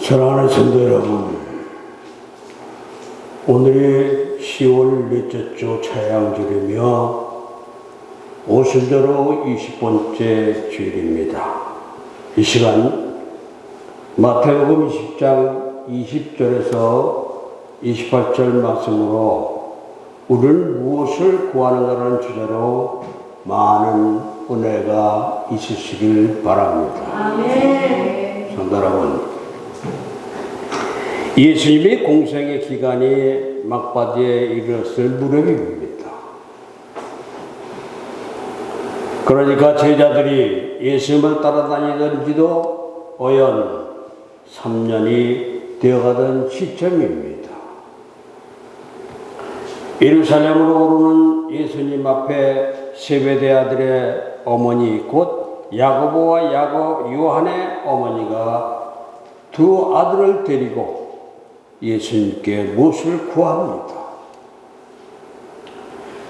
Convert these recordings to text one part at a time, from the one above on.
사랑하는 성도 여러분, 오늘이 10월 넷째 주 차양절이며 오순절로 20번째 주일입니다. 이 시간 마태복음 20장 20절에서 28절 말씀으로 우리는 무엇을 구하는가라는 주제로 많은 은혜가 있으시길 바랍니다. 아멘. 성도 여러분, 예수님의 공생의 기간이 막바지에 이르렀을 무렵입니다. 그러니까 제자들이 예수님을 따라다니던 지도 어연 3년이 되어가던 시점입니다. 예루살렘으로 오르는 예수님 앞에 세베대 아들의 어머니 곧 야고보와 요한의 어머니가 두 아들을 데리고 예수님께 무엇을 구합니다.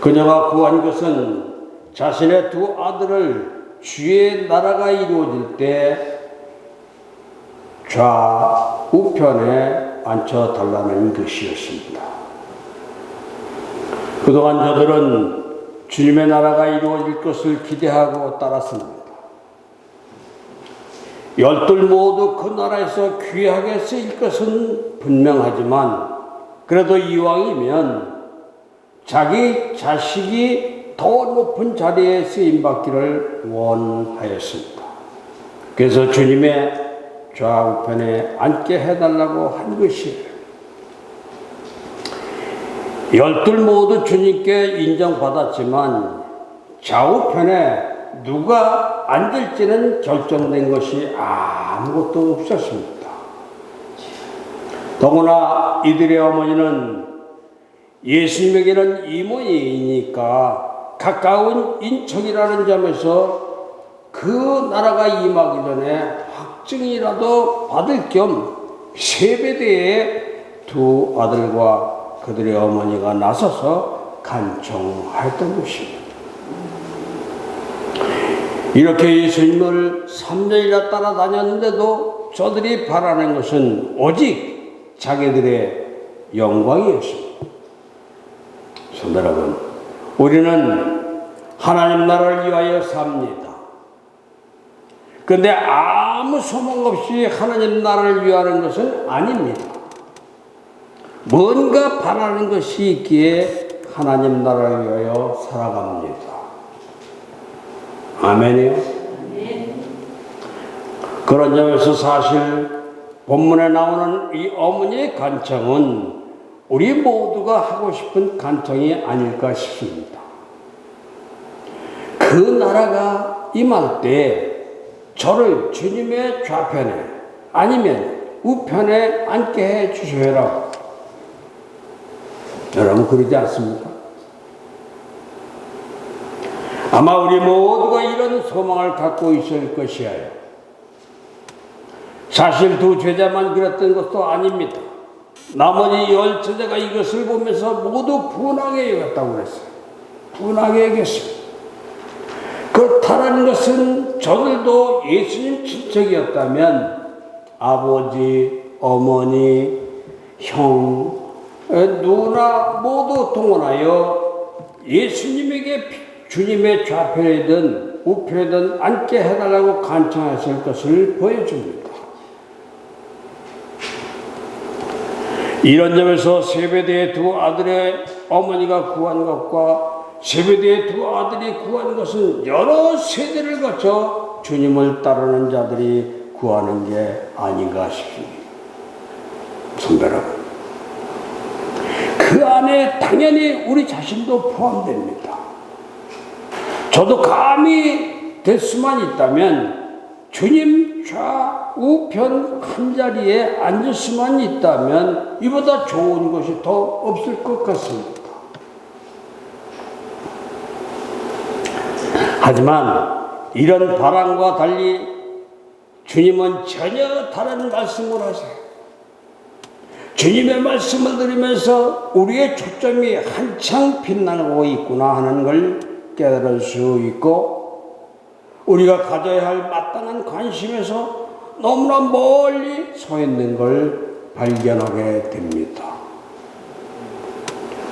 그녀가 구한 것은 자신의 두 아들을 주의 나라가 이루어질 때 좌우편에 앉혀달라는 것이었습니다. 그동안 저들은 주님의 나라가 이루어질 것을 기대하고 따랐습니다. 열둘 모두 그 나라에서 귀하게 쓰일 것은 분명하지만 그래도 이왕이면 자기 자식이 더 높은 자리에 쓰임받기를 원하였습니다. 그래서 주님의 좌우편에 앉게 해달라고 한 것이에요. 열둘 모두 주님께 인정받았지만 좌우편에 누가 앉을지는 결정된 것이 아무것도 없었습니다. 더구나 이들의 어머니는 예수님에게는 이모이니까 가까운 인척이라는 점에서 그 나라가 임하기 전에 확증이라도 받을 겸 세베대의 두 아들과 그들의 어머니가 나서서 간청하였던 것입니다. 이렇게 예수님을 3년이나 따라다녔는데도 저들이 바라는 것은 오직 자기들의 영광이었습니다. 성도 여러분, 우리는 하나님 나라를 위하여 삽니다. 그런데 아무 소망 없이 하나님 나라를 위하는 것은 아닙니다. 뭔가 바라는 것이 있기에 하나님 나라를 위하여 살아갑니다. 아멘이요? 그런 점에서 사실 본문에 나오는 이 어머니의 간청은 우리 모두가 하고 싶은 간청이 아닐까 싶습니다. 그 나라가 임할 때 저를 주님의 좌편에 아니면 우편에 앉게 해 주셔라. 여러분 그러지 않습니까? 아마 우리 모두가 이런 소망을 갖고 있을 것이에요. 사실 두 제자만 그랬던 것도 아닙니다. 나머지 10제자가 이것을 보면서 모두 분하게 여겼다고 그랬어요. 분하게 여겼습니다. 그렇다는 것은 저들도 예수님 친척이었다면 아버지, 어머니, 형, 누나 모두 동원하여 예수님에게 주님의 좌편이든 우편이든 앉게 해달라고 간청하실 것을 보여줍니다. 이런 점에서 세베대의 두 아들의 어머니가 구한 것과 세베대의 두 아들이 구한 것은 여러 세대를 거쳐 주님을 따르는 자들이 구하는 게 아닌가 싶습니다. 성도 여러분, 그 안에 당연히 우리 자신도 포함됩니다. 저도 감히 될 수만 있다면 주님 좌우편 한 자리에 앉을 수만 있다면 이보다 좋은 것이 더 없을 것 같습니다. 하지만 이런 바람과 달리 주님은 전혀 다른 말씀을 하세요. 주님의 말씀을 들으면서 우리의 초점이 한창 빛나고 있구나 하는 걸 깨달을 수 있고 우리가 가져야 할 마땅한 관심에서 너무나 멀리 서 있는 걸 발견하게 됩니다.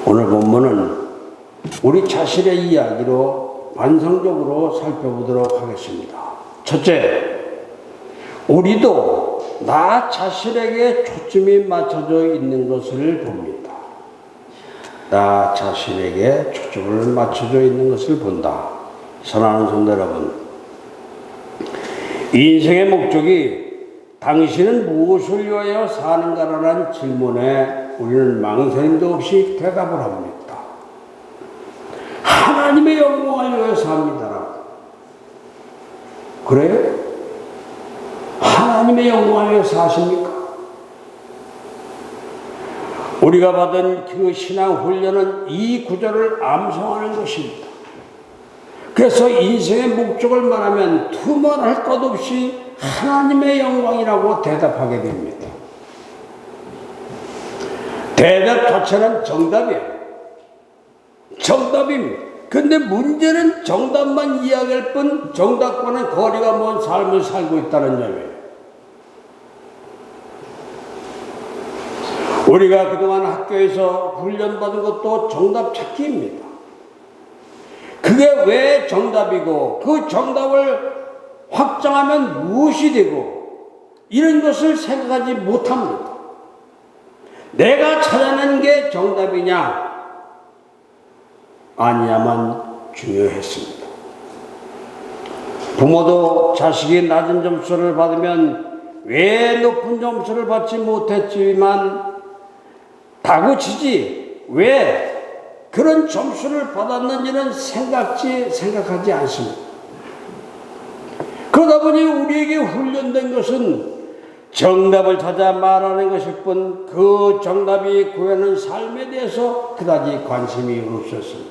오늘 본문은 우리 자신의 이야기로 반성적으로 살펴보도록 하겠습니다. 첫째, 우리도 나 자신에게 초점이 맞춰져 있는 것을 봅니다. 나 자신에게 초점을 맞춰져 있는 것을 본다. 사랑하는 성도 여러분, 인생의 목적이 당신은 무엇을 위하여 사는가라는 질문에 우리는 망설임도 없이 대답을 합니다. 하나님의 영광을 위하여 삽니다라고. 그래요? 하나님의 영광을 위하여 사십니까? 우리가 받은 그 신앙 훈련은 이 구절을 암송하는 것입니다. 그래서 인생의 목적을 말하면 두말할 것 없이 하나님의 영광이라고 대답하게 됩니다. 대답 자체는 정답이에요. 정답입니다. 근데 문제는 정답만 이야기할 뿐 정답과는 거리가 먼 삶을 살고 있다는 점이에요. 우리가 그동안 학교에서 훈련받은 것도 정답 찾기입니다. 그게 왜 정답이고 그 정답을 확정하면 무엇이 되고 이런 것을 생각하지 못합니다. 내가 찾아낸 게 정답이냐? 아니야만 중요했습니다. 부모도 자식이 낮은 점수를 받으면 왜 높은 점수를 받지 못했지만 다그치지 왜 그런 점수를 받았는지는 생각하지 않습니다. 그러다 보니 우리에게 훈련된 것은 정답을 찾아 말하는 것일 뿐 그 정답이 구하는 삶에 대해서 그다지 관심이 없었습니다.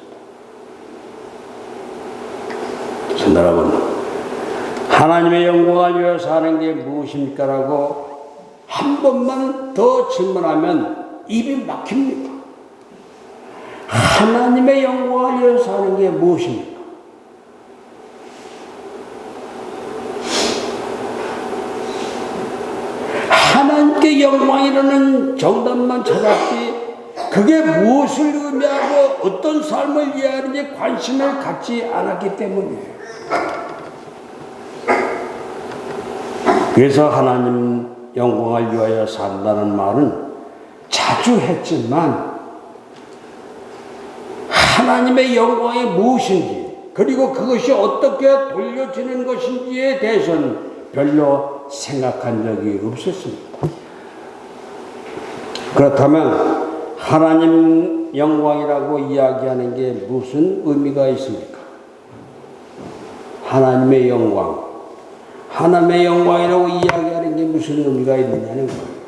성도 여러분, 하나님의 영광을 위하여 사는 게 무엇입니까? 라고 한 번만 더 질문하면 입이 막힙니다. 하나님의 영광을 위하여 사는 게 무엇입니까? 하나님께 영광이라는 정답만 찾았지 그게 무엇을 의미하고 어떤 삶을 이해하는지 관심을 갖지 않았기 때문이에요. 그래서 하나님 영광을 위하여 산다는 말은 자주 했지만 하나님의 영광이 무엇인지 그리고 그것이 어떻게 돌려지는 것인지에 대해서는 별로 생각한 적이 없었습니다. 그렇다면 하나님 영광이라고 이야기하는 게 무슨 의미가 있습니까? 하나님의 영광, 하나님의 영광이라고 이야기하는 게 무슨 의미가 있느냐는 거예요.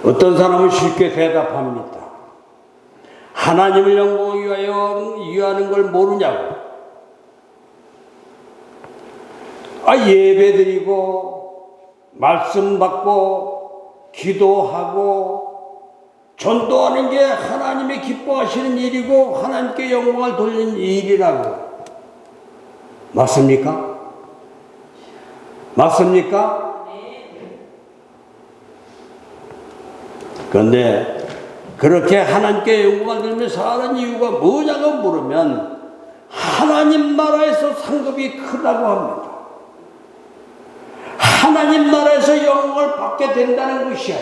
어떤 사람은 쉽게 대답합니다. 하나님의 영광을 위하여 위하는 걸 모르냐고. 예배드리고 말씀 받고 기도하고 전도하는 게 하나님이 기뻐하시는 일이고 하나님께 영광을 돌리는 일이라고. 맞습니까? 맞습니까? 그런데 그렇게 하나님께 영광을 돌리며 사는 이유가 뭐냐고 물으면 하나님 나라에서 상급이 크다고 합니다. 하나님 나라에서 영광을 받게 된다는 것이야.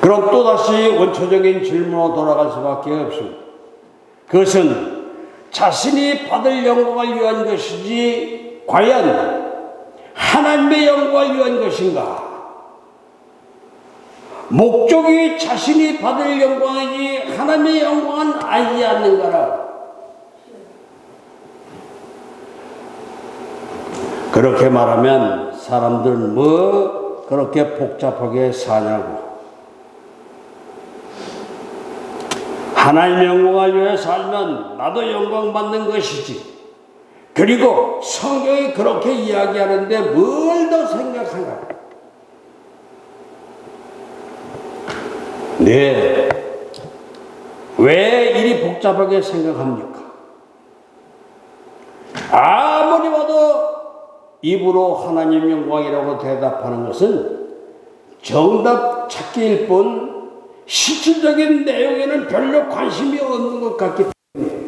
그럼 또다시 원초적인 질문으로 돌아갈 수밖에 없습니다. 그것은 자신이 받을 영광을 위한 것이지 과연 하나님의 영광을 위한 것인가? 목적이 자신이 받을 영광이지 하나님의 영광은 아니지 않는가라. 그렇게 말하면 사람들은 뭐 그렇게 복잡하게 사냐고. 하나님의 영광을 위해 살면 나도 영광 받는 것이지. 그리고 성경이 그렇게 이야기하는데 뭘 더 생각한가? 네. 왜 이리 복잡하게 생각합니까? 아무리 봐도 입으로 하나님 영광이라고 대답하는 것은 정답 찾기일 뿐 실질적인 내용에는 별로 관심이 없는 것 같기 때문에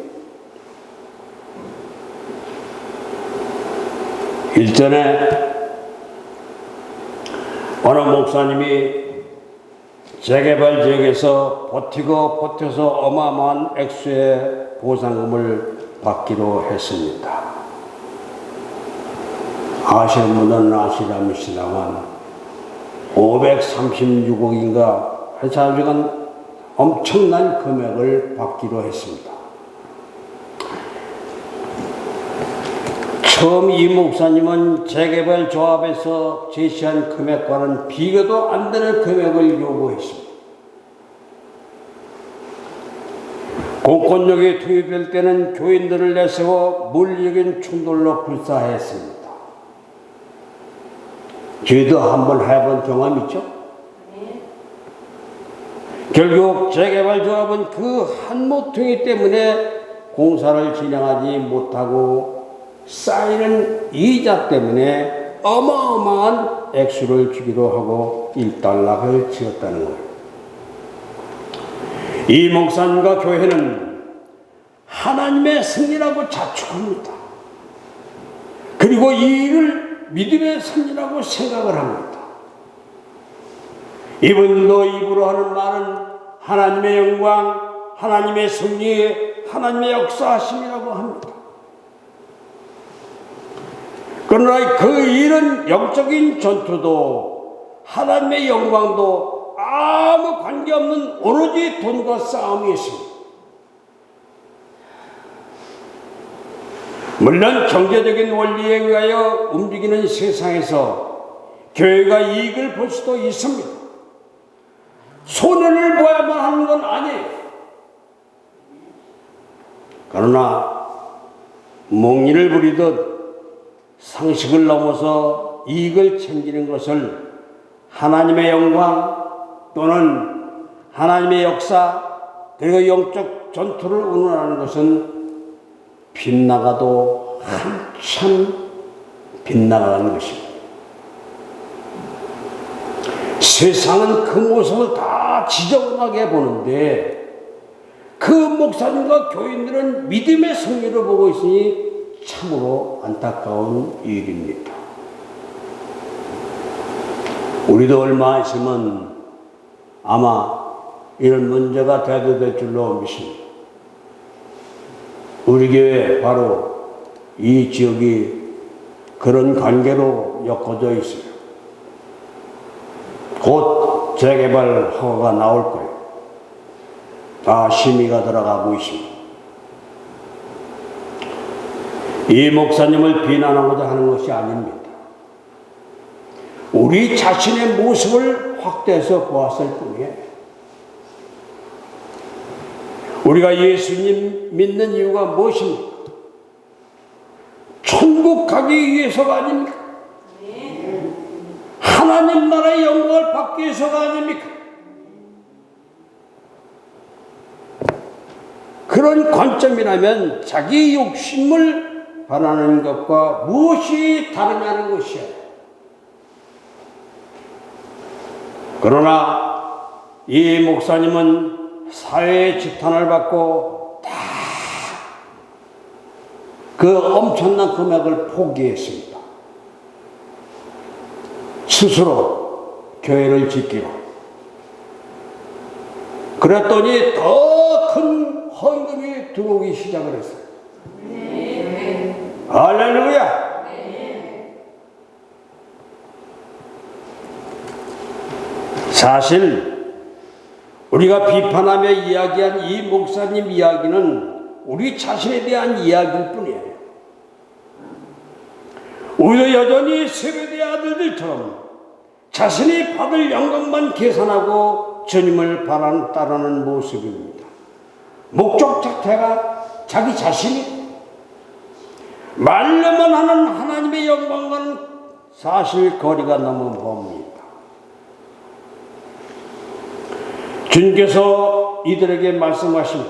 일전에 어느 목사님이 재개발 지역에서 버텨서 어마어마한 액수의 보상금을 받기로 했습니다. 아시는 분들은 아시랍니다만 536억인가 하여간 엄청난 금액을 받기로 했습니다. 처음 이 목사님은 재개발 조합에서 제시한 금액과는 비교도 안 되는 금액을 요구했습니다. 공권력이 투입될 때는 교인들을 내세워 물리적인 충돌로 불사했습니다. 저희도 한번 해본 경험 있죠? 결국 재개발 조합은 그 한 모퉁이 때문에 공사를 진행하지 못하고 쌓이는 이자 때문에 어마어마한 액수를 주기로 하고 일단락을 지었다는 거예요. 이 목사님과 교회는 하나님의 승리라고 자축합니다. 그리고 이 일을 믿음의 승리라고 생각을 합니다. 이분도 입으로 하는 말은 하나님의 영광, 하나님의 승리, 하나님의 역사하심이라고 합니다. 그러나 그 일은 영적인 전투도 하나님의 영광도 아무 관계없는 오로지 돈과 싸움이었습니다. 물론 경제적인 원리에 의하여 움직이는 세상에서 교회가 이익을 볼 수도 있습니다. 손해를 보야만 하는 건 아니에요. 그러나 몽리를 부리듯 상식을 넘어서 이익을 챙기는 것을 하나님의 영광 또는 하나님의 역사 그리고 영적 전투를 운운하는 것은 빗나가도 한참 빗나가는 것입니다. 세상은 그 모습을 다 지저분하게 보는데 그 목사님과 교인들은 믿음의 승리를 보고 있으니 참으로 안타까운 일입니다. 우리도 얼마 있으면 아마 이런 문제가 대두될 줄로 믿습니다. 우리 교회 바로 이 지역이 그런 관계로 엮어져 있어요. 곧 재개발 허가가 나올 거예요. 다 심의가 들어가고 있습니다. 이 목사님을 비난하고자 하는 것이 아닙니다. 우리 자신의 모습을 확대해서 보았을 뿐이에요. 우리가 예수님 믿는 이유가 무엇입니까? 천국 가기 위해서가 아닙니까? 하나님 나라의 영광을 받기 위해서가 아닙니까? 그런 관점이라면 자기 욕심을 바라는 것과 무엇이 다르냐는 것이에요. 그러나 이 목사님은 사회의 지탄을 받고 다 그 엄청난 금액을 포기했습니다. 스스로 교회를 짓기로. 그랬더니 더 큰 헌금이 들어오기 시작을 했어요. 할렐루야! 사실 우리가 비판하며 이야기한 이 목사님 이야기는 우리 자신에 대한 이야기일 뿐이에요. 우리도 여전히 세베대의 아들들처럼 자신이 받을 영광만 계산하고 주님을 따르는 모습입니다. 목적 자체가 자기 자신이 말로만 하는 하나님의 영광과는 사실 거리가 너무 멉니다. 주님께서 이들에게 말씀하신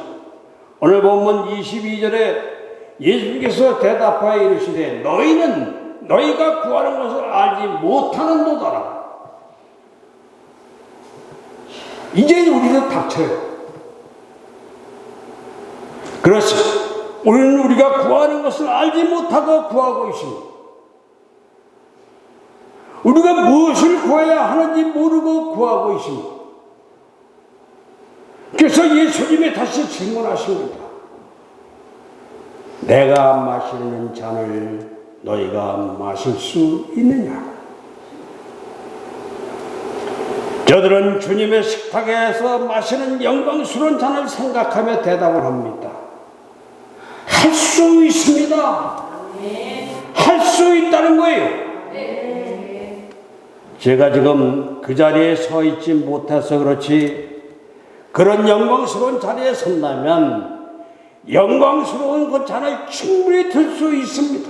오늘 본문 22절에 예수님께서 대답하여 이르시되 너희는 너희가 구하는 것을 알지 못하는도다라. 이제 우리는 닥쳐요. 그렇지. 우리는 우리가 구하는 것을 알지 못하고 구하고 있습니다. 우리가 무엇을 구해야 하는지 모르고 구하고 있습니다. 그래서 예수님이 다시 질문하십니다. 내가 마시는 잔을 너희가 마실 수 있느냐? 저들은 주님의 식탁에서 마시는 영광스러운 잔을 생각하며 대답을 합니다. 할 수 있습니다. 할 수 있다는 거예요. 제가 지금 그 자리에 서 있지 못해서 그렇지, 그런 영광스러운 자리에 선다면 영광스러운 그 잔을 충분히 들 수 있습니다.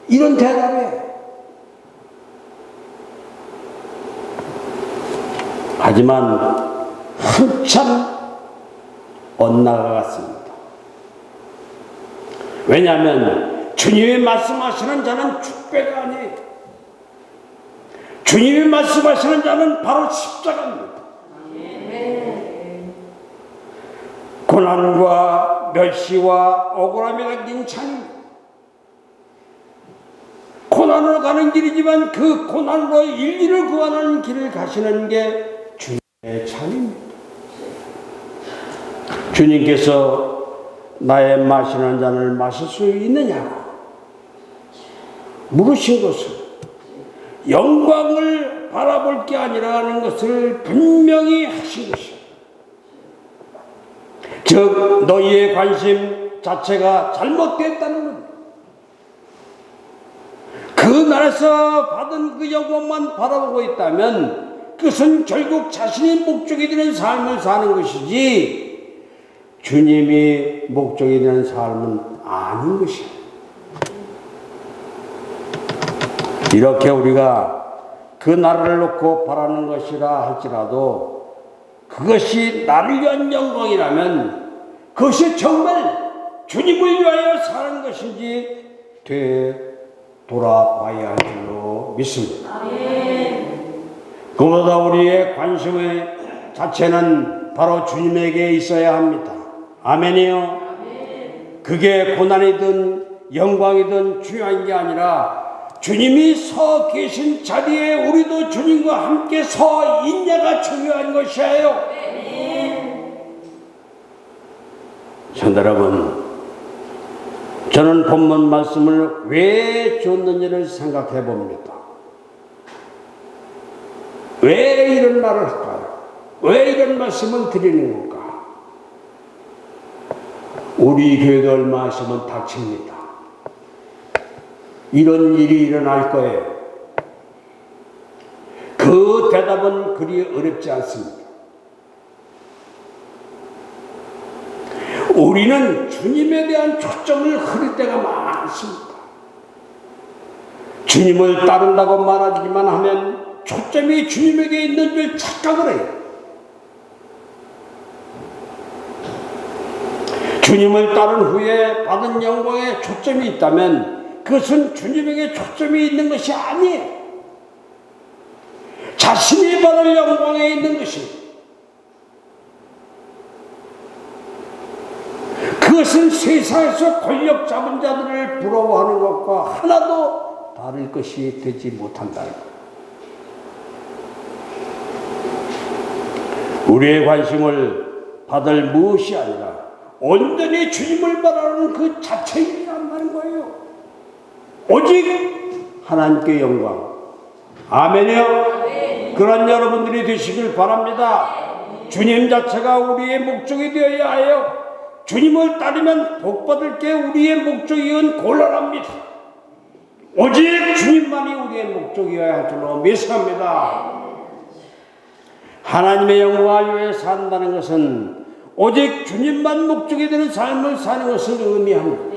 이런 대답에 하지만 한참 엇나가갔습니다. 왜냐하면 주님이 말씀하시는 자는 축배가 아니에요. 주님이 말씀하시는 자는 바로 십자가입니다. 고난과 멸시와 억울함이 담긴 잔입니다. 고난으로 가는 길이지만 그 고난으로 인류를 구원하는 길을 가시는 게 주님의 잔입니다. 주님께서 나의 마시는 잔을 마실 수 있느냐고 물으신 것은 영광을 바라볼 게 아니라는 것을 분명히 하신 것이요. 즉 너희의 관심 자체가 잘못됐다는 겁니다. 그 나라에서 받은 그 영광만 바라보고 있다면 그것은 결국 자신이 목적이 되는 삶을 사는 것이지 주님이 목적이 되는 삶은 아닌 것이에요. 이렇게 우리가 그 나라를 놓고 바라는 것이라 할지라도 그것이 나를 위한 영광이라면 그것이 정말 주님을 위하여 사는 것인지 되돌아봐야 할 줄로 믿습니다. 그보다 우리의 관심의 자체는 바로 주님에게 있어야 합니다. 아멘이요. 그게 고난이든 영광이든 중요한 게 아니라 주님이 서 계신 자리에 우리도 주님과 함께 서 있냐가 중요한 것이에요. 성도 여러분, 저는 본문 말씀을 왜 줬는지를 생각해 봅니다. 왜 이런 말을 할까요? 왜 이런 말씀을 드리는 건가? 우리 교회도 얼마 있으면 닥칩니다. 이런 일이 일어날 거예요. 그 대답은 그리 어렵지 않습니다. 우리는 주님에 대한 초점을 흐릴 때가 많습니다. 주님을 따른다고 말하기만 하면 초점이 주님에게 있는 줄 착각을 해요. 주님을 따른 후에 받은 영광에 초점이 있다면 그것은 주님에게 초점이 있는 것이 아니에요. 자신이 받을 영광에 있는 것입니다. 그것은 세상에서 권력 잡은 자들을 부러워하는 것과 하나도 다를 것이 되지 못한다는 것. 우리의 관심을 받을 무엇이 아니라 온전히 주님을 바라는 그 자체이란 거예요. 오직 하나님께 영광. 아멘이요. 그런 여러분들이 되시길 바랍니다. 주님 자체가 우리의 목적이 되어야 하여 주님을 따르면 복받을 게 우리의 목적이건 곤란합니다. 오직 주님만이 우리의 목적이어야 할 줄로 믿습니다. 하나님의 영광을 위해 산다는 것은 오직 주님만 목적이 되는 삶을 사는 것을 의미합니다.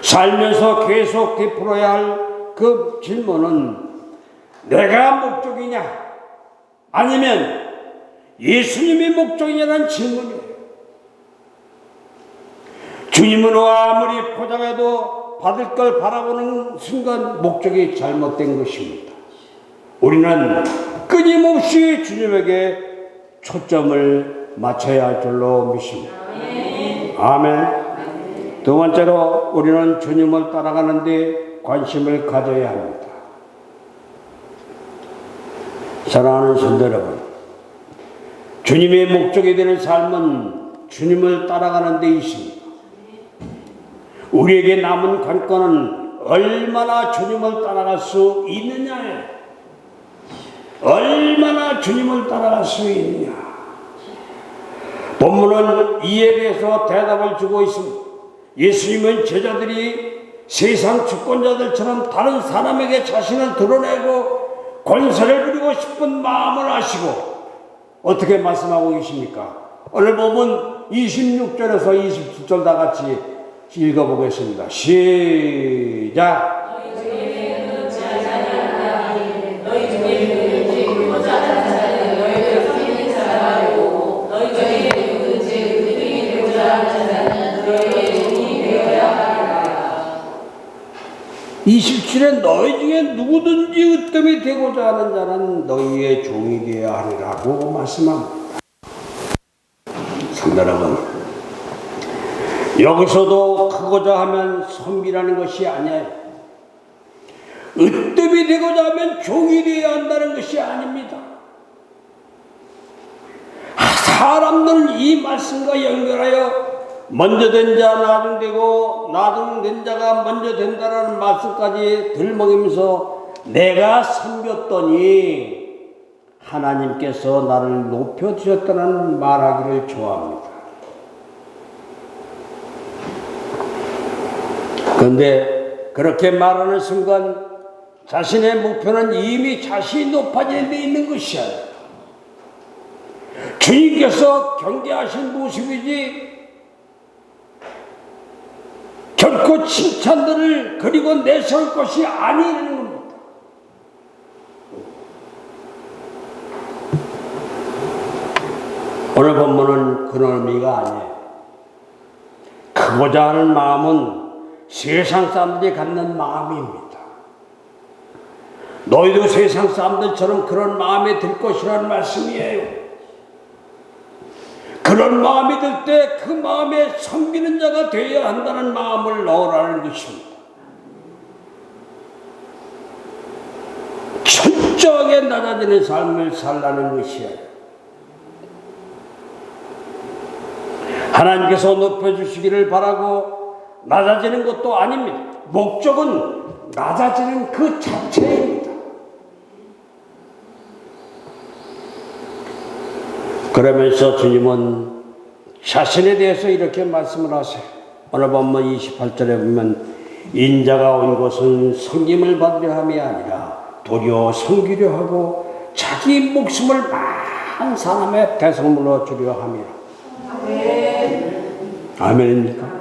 살면서 계속 되풀어야 할 그 질문은 내가 목적이냐 아니면 예수님이 목적이냐는 질문이에요. 주님은 아무리 포장해도 받을 걸 바라보는 순간 목적이 잘못된 것입니다. 우리는 끊임없이 주님에게 초점을 맞춰야 할 줄로 믿습니다. 아멘. 두 번째로 우리는 주님을 따라가는 데 관심을 가져야 합니다. 사랑하는 성도 여러분, 주님의 목적이 되는 삶은 주님을 따라가는 데 있습니다. 우리에게 남은 관건은 얼마나 주님을 따라갈 수 있느냐예요. 얼마나 주님을 따라갈 수 있느냐. 본문은 이에 대해서 대답을 주고 있습니다. 예수님은 제자들이 세상 주권자들처럼 다른 사람에게 자신을 드러내고 권세를 부리고 싶은 마음을 아시고 어떻게 말씀하고 계십니까? 오늘 보면 26절에서 27절 다 같이 읽어보겠습니다. 시작. (27에) 너희 중에 누구든지 으뜸이 되고자 하는 자는 너희의 종이 되어야 하리라고 말씀합니다. 성도 여러분, 여기서도 크고자 하면 섬기라는 것이 아니에요. 으뜸이 되고자 하면 종이 되어야 한다는 것이 아닙니다. 사람들은 이 말씀과 연결하여 먼저 된 자 나중 되고 나중 된 자가 먼저 된다라는 말씀까지 들먹이면서 내가 섬겼더니 하나님께서 나를 높여주셨다는 말하기를 좋아합니다. 그런데 그렇게 말하는 순간 자신의 목표는 이미 자신이 높아진 데 있는 것이 아니라 주님께서 경계하신 모습이지 결코 칭찬들을 그리고 내세울 것이 아니라는 겁니다. 오늘 본문은 그런 의미가 아니에요. 크고자 하는 마음은 세상 사람들이 갖는 마음입니다. 너희도 세상 사람들처럼 그런 마음이 들 것이라는 말씀이에요. 그런 마음이 들 때 그 마음에 섬기는 자가 되어야 한다는 마음을 넣으라는 것입니다. 철저하게 낮아지는 삶을 살라는 것이에요. 하나님께서 높여주시기를 바라고 낮아지는 것도 아닙니다. 목적은 낮아지는 그 자체입니다. 그러면서 주님은 자신에 대해서 이렇게 말씀을 하세요. 오늘 본문 28절에 보면 인자가 온 것은 섬김을 받으려 함이 아니라 도리어 섬기려 하고 자기 목숨을 많은 사람의 대성물로 주려 함이라. 아멘입니까?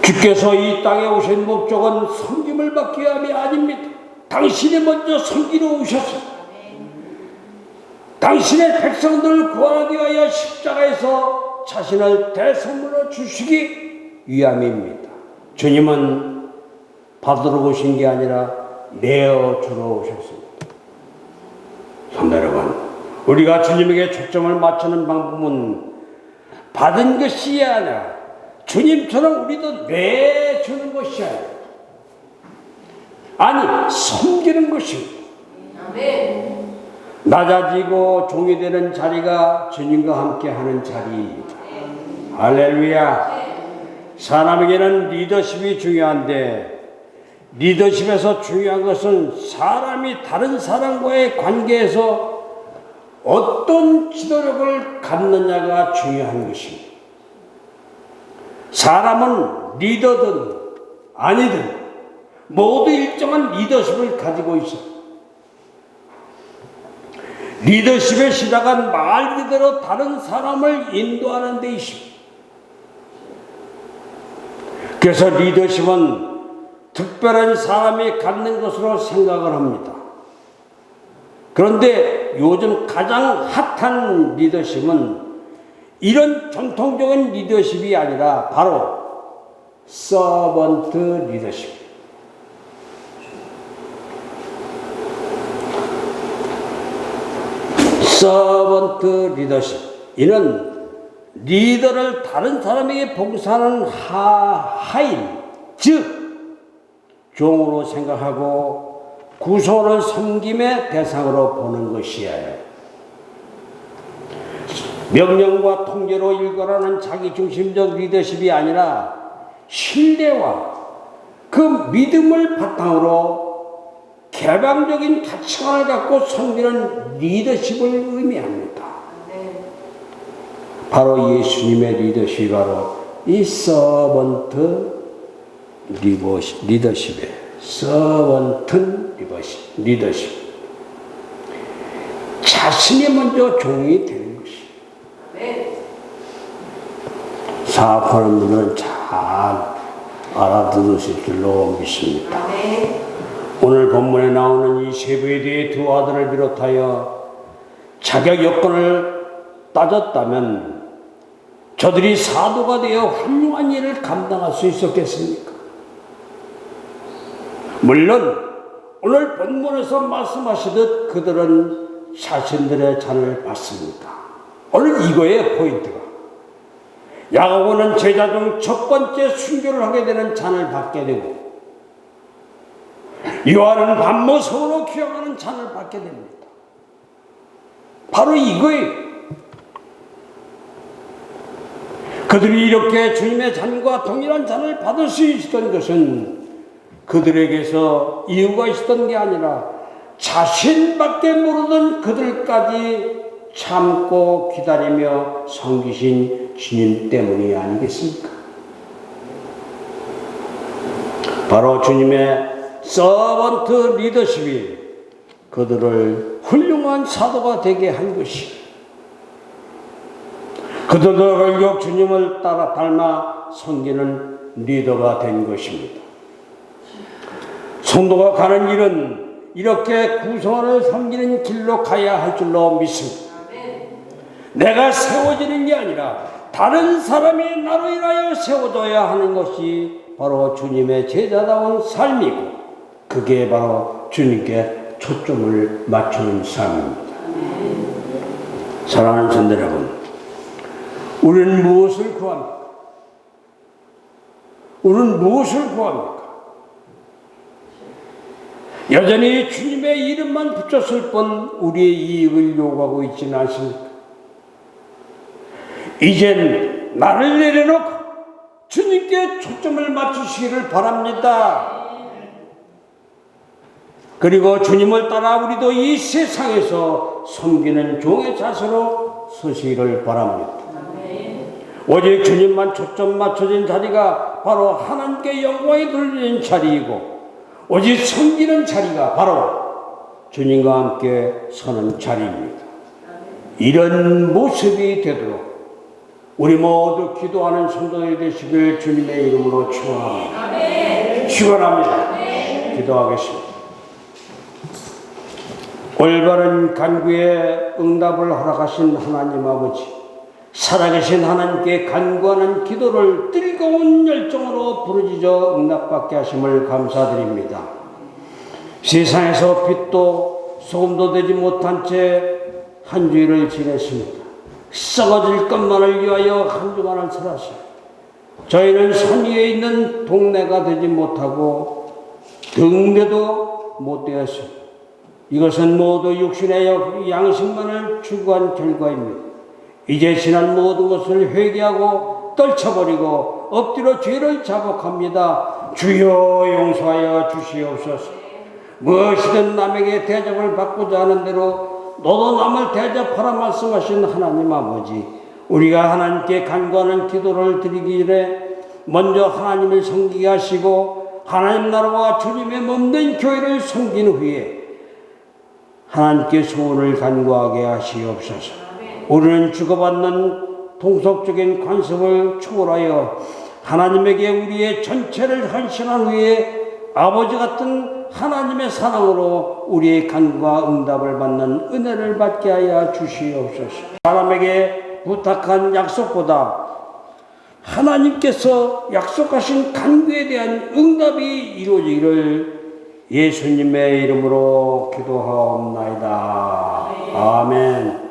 주께서 이 땅에 오신 목적은 섬김을 받기 위함이 아닙니다. 당신이 먼저 섬기러 오셨습니다. 당신의 백성들을 구하기 위하여 십자가에서 자신을 대성물로 주시기 위함입니다. 주님은 받으러 오신 게 아니라 내어주러 오셨습니다. 성도 여러분, 우리가 주님에게 초점을 맞추는 방법은 받은 것이 아니라 주님처럼 우리도 내주는 것이 아니라 섬기는 것입니다. 아멘. 낮아지고 종이 되는 자리가 주님과 함께 하는 자리입니다. 할렐루야. 사람에게는 리더십이 중요한데 리더십에서 중요한 것은 사람이 다른 사람과의 관계에서 어떤 지도력을 갖느냐가 중요한 것입니다. 사람은 리더든 아니든 모두 일정한 리더십을 가지고 있습니다. 리더십의 시작은 말 그대로 다른 사람을 인도하는 데 있습니다. 그래서 리더십은 특별한 사람이 갖는 것으로 생각을 합니다. 그런데 요즘 가장 핫한 리더십은 이런 전통적인 리더십이 아니라 바로 서번트 리더십. 서번트 리더십. 이는 리더를 다른 사람에게 봉사하는 하인, 즉 종으로 생각하고 구성원을 섬김의 대상으로 보는 것이에요. 명령과 통제로 일관하는 자기중심적 리더십이 아니라 신뢰와 그 믿음을 바탕으로 개방적인 가치관을 갖고 섬기는 리더십을 의미합니다. 바로 예수님의 리더십이 바로 이 서번트 리더십의 서번트 리더십. 자신이 먼저 종이 되는 것이. 사업하는 분들은 잘 알아들으실 줄로 믿습니다. 오늘 본문에 나오는 이 세부에 두 아들을 비롯하여 자격 여건을 따졌다면 저들이 사도가 되어 훌륭한 일을 감당할 수 있었겠습니까? 물론 오늘 본문에서 말씀하시듯 그들은 자신들의 잔을 받습니다. 오늘 이거의 포인트가 야고보는 제자 중 첫 번째 순교를 하게 되는 잔을 받게 되고 요한은 반모성으로 기억하는 잔을 받게 됩니다. 바로 이거예요. 그들이 이렇게 주님의 잔과 동일한 잔을 받을 수 있었던 것은 그들에게서 이유가 있었던 게 아니라 자신밖에 모르던 그들까지 참고 기다리며 섬기신 주님 때문이 아니겠습니까? 바로 주님의 서번트 리더십이 그들을 훌륭한 사도가 되게 한 것이, 그들도 결국 주님을 따라 닮아 섬기는 리더가 된 것입니다. 성도가 가는 길은 이렇게 구성원을 섬기는 길로 가야 할 줄로 믿습니다. 내가 세워지는 게 아니라 다른 사람이 나로 인하여 세워져야 하는 것이 바로 주님의 제자다운 삶이고, 그게 바로 주님께 초점을 맞추는 삶입니다. 사랑하는 성도 여러분, 우리는 무엇을 구합니까? 우리는 무엇을 구합니까? 여전히 주님의 이름만 붙였을 뿐 우리의 이익을 요구하고 있지는 않습니까? 이젠 나를 내려놓고 주님께 초점을 맞추시기를 바랍니다. 그리고 주님을 따라 우리도 이 세상에서 섬기는 종의 자세로 서시기를 바랍니다. 오직 주님만 초점 맞춰진 자리가 바로 하나님께 영광이 돌리는 자리이고, 오직 섬기는 자리가 바로 주님과 함께 서는 자리입니다. 이런 모습이 되도록 우리 모두 기도하는 성도들이 되시길 주님의 이름으로 축원합니다. 축원합니다. 기도하겠습니다. 올바른 간구에 응답을 허락하신 하나님 아버지, 살아계신 하나님께 간구하는 기도를 뜨거운 열정으로 부르짖어 응답받게 하심을 감사드립니다. 세상에서 빛도 소금도 되지 못한 채 한 주일을 지냈습니다. 썩어질 것만을 위하여 한 주간을 살았어요. 저희는 산 위에 있는 동네가 되지 못하고 등대도 못 되었어요. 이것은 모두 육신의 양식만을 추구한 결과입니다. 이제 지난 모든 것을 회개하고 떨쳐버리고 엎드려 죄를 자복합니다. 주여 용서하여 주시옵소서. 무엇이든 남에게 대접을 받고자 하는 대로 너도 남을 대접하라 말씀하신 하나님 아버지, 우리가 하나님께 간구하는 기도를 드리기 전에 먼저 하나님을 섬기게 하시고 하나님 나라와 주님의 몸된 교회를 섬긴 후에 하나님께 소원을 간구하게 하시옵소서. 우리는 주고받는 동속적인 관습을 초월하여 하나님에게 우리의 전체를 헌신한 후에 아버지 같은 하나님의 사랑으로 우리의 간구와 응답을 받는 은혜를 받게 하여 주시옵소서. 사람에게 부탁한 약속보다 하나님께서 약속하신 간구에 대한 응답이 이루어지기를 예수님의 이름으로 기도하옵나이다. 아멘.